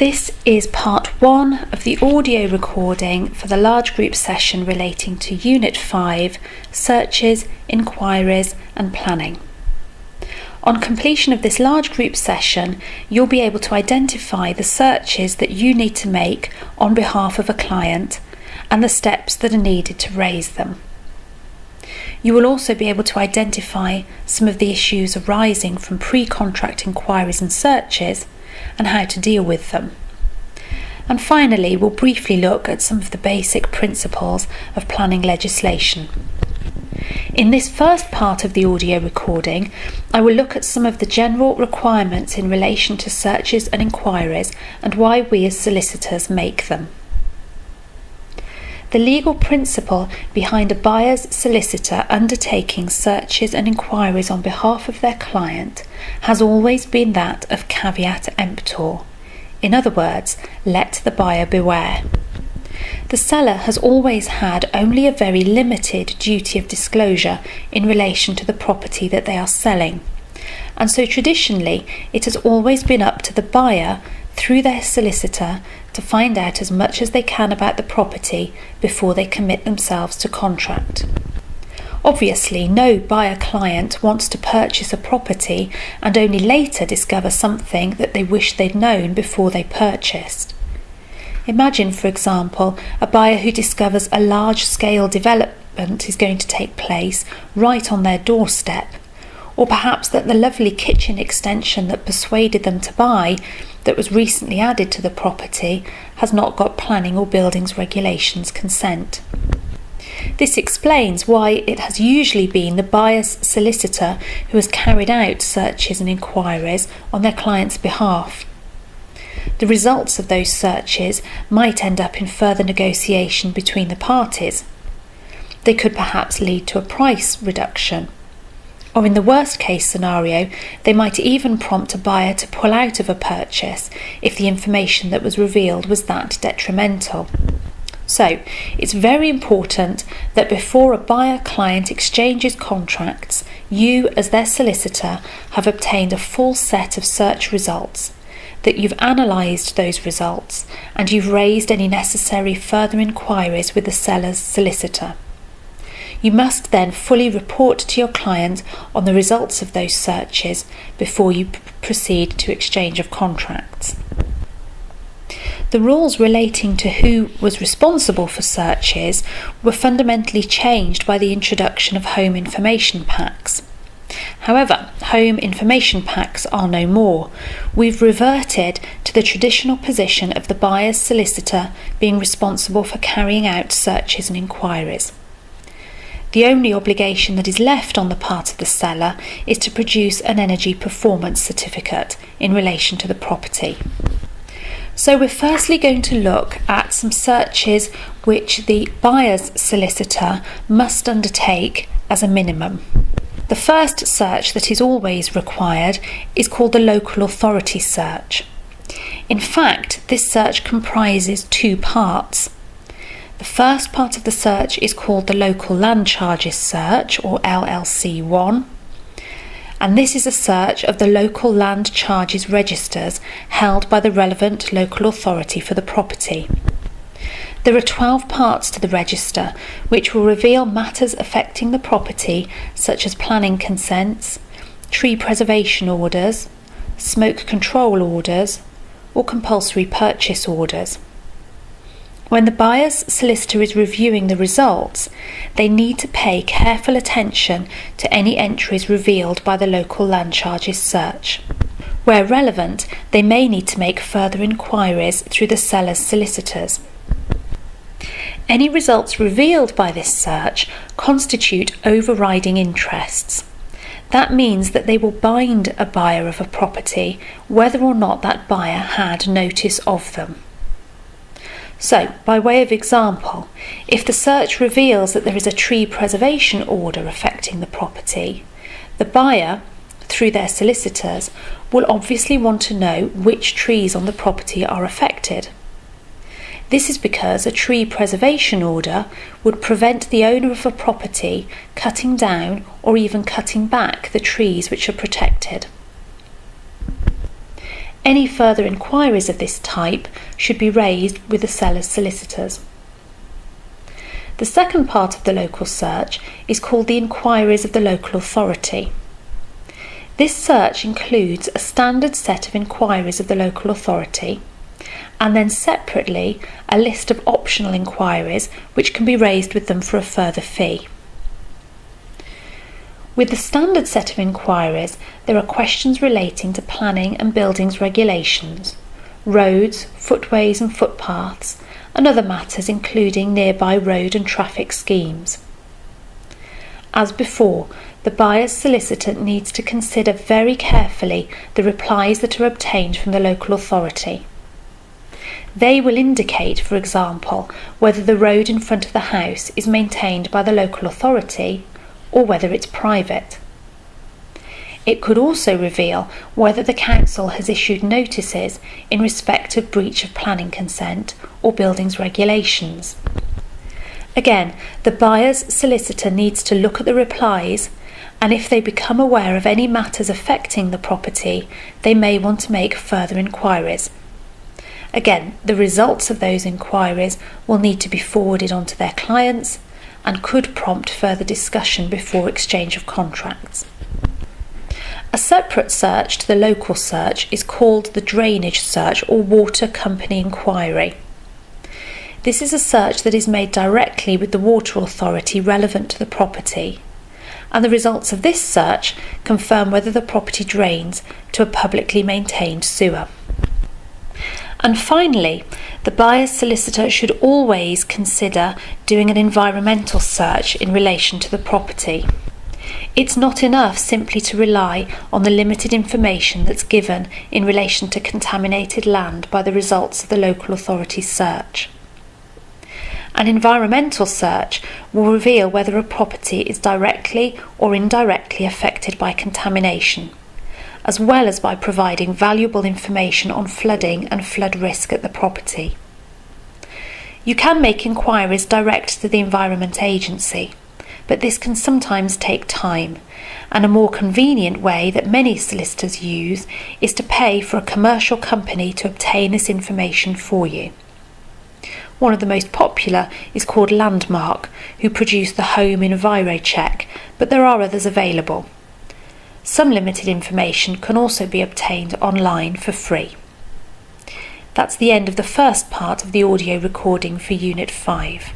This is part 1 of the audio recording for the large group session relating to Unit 5, Searches, Inquiries and Planning. On completion of this large group session, you'll be able to identify the searches that you need to make on behalf of a client and the steps that are needed to raise them. You will also be able to identify some of the issues arising from pre-contract inquiries and searches and how to deal with them. And finally, we'll briefly look at some of the basic principles of planning legislation. In this first part of the audio recording, I will look at some of the general requirements in relation to searches and inquiries and why we as solicitors make them. The legal principle behind a buyer's solicitor undertaking searches and inquiries on behalf of their client has always been that of caveat emptor. In other words, let the buyer beware. The seller has always had only a very limited duty of disclosure in relation to the property that they are selling, and so traditionally it has always been up to the buyer through their solicitor to find out as much as they can about the property before they commit themselves to contract. Obviously, no buyer client wants to purchase a property and only later discover something that they wish they'd known before they purchased. Imagine, for example, a buyer who discovers a large-scale development is going to take place right on their doorstep, or perhaps that the lovely kitchen extension that persuaded them to buy, that was recently added to the property, has not got planning or buildings regulations consent. This explains why it has usually been the buyer's solicitor who has carried out searches and inquiries on their client's behalf. The results of those searches might end up in further negotiation between the parties. They could perhaps lead to a price reduction, or in the worst case scenario, they might even prompt a buyer to pull out of a purchase if the information that was revealed was that detrimental. So, it's very important that before a buyer-client exchanges contracts, you as their solicitor have obtained a full set of search results, that you've analysed those results and you've raised any necessary further inquiries with the seller's solicitor. You must then fully report to your client on the results of those searches before you proceed to exchange of contracts. The rules relating to who was responsible for searches were fundamentally changed by the introduction of home information packs. However, home information packs are no more. We've reverted to the traditional position of the buyer's solicitor being responsible for carrying out searches and inquiries. The only obligation that is left on the part of the seller is to produce an energy performance certificate in relation to the property. So we're firstly going to look at some searches which the buyer's solicitor must undertake as a minimum. The first search that is always required is called the local authority search. In fact, this search comprises two parts. The first part of the search is called the Local Land Charges Search, or LLC1, and this is a search of the local land charges registers held by the relevant local authority for the property. There are 12 parts to the register which will reveal matters affecting the property such as planning consents, tree preservation orders, smoke control orders, or compulsory purchase orders. When the buyer's solicitor is reviewing the results, they need to pay careful attention to any entries revealed by the local land charges search. Where relevant, they may need to make further inquiries through the seller's solicitors. Any results revealed by this search constitute overriding interests. That means that they will bind a buyer of a property whether or not that buyer had notice of them. So, by way of example, if the search reveals that there is a tree preservation order affecting the property, the buyer, through their solicitors, will obviously want to know which trees on the property are affected. This is because a tree preservation order would prevent the owner of a property cutting down or even cutting back the trees which are protected. Any further inquiries of this type should be raised with the seller's solicitors. The second part of the local search is called the inquiries of the local authority. This search includes a standard set of inquiries of the local authority, and then separately a list of optional inquiries which can be raised with them for a further fee. With the standard set of inquiries, there are questions relating to planning and buildings regulations, roads, footways and footpaths, and other matters including nearby road and traffic schemes. As before, the buyer's solicitor needs to consider very carefully the replies that are obtained from the local authority. They will indicate, for example, whether the road in front of the house is maintained by the local authority or whether it's private. It could also reveal whether the council has issued notices in respect of breach of planning consent or buildings regulations. Again, the buyer's solicitor needs to look at the replies, and if they become aware of any matters affecting the property, they may want to make further inquiries. Again, the results of those inquiries will need to be forwarded on to their clients and could prompt further discussion before exchange of contracts. A separate search to the local search is called the drainage search or water company inquiry. This is a search that is made directly with the water authority relevant to the property, and the results of this search confirm whether the property drains to a publicly maintained sewer. And finally, the buyer's solicitor should always consider doing an environmental search in relation to the property. It's not enough simply to rely on the limited information that's given in relation to contaminated land by the results of the local authority's search. An environmental search will reveal whether a property is directly or indirectly affected by contamination, as well as by providing valuable information on flooding and flood risk at the property. You can make inquiries direct to the Environment Agency, but this can sometimes take time, and a more convenient way that many solicitors use is to pay for a commercial company to obtain this information for you. One of the most popular is called Landmark, who produce the Home Enviro Check, but there are others available. Some limited information can also be obtained online for free. That's the end of the first part of the audio recording for Unit 5.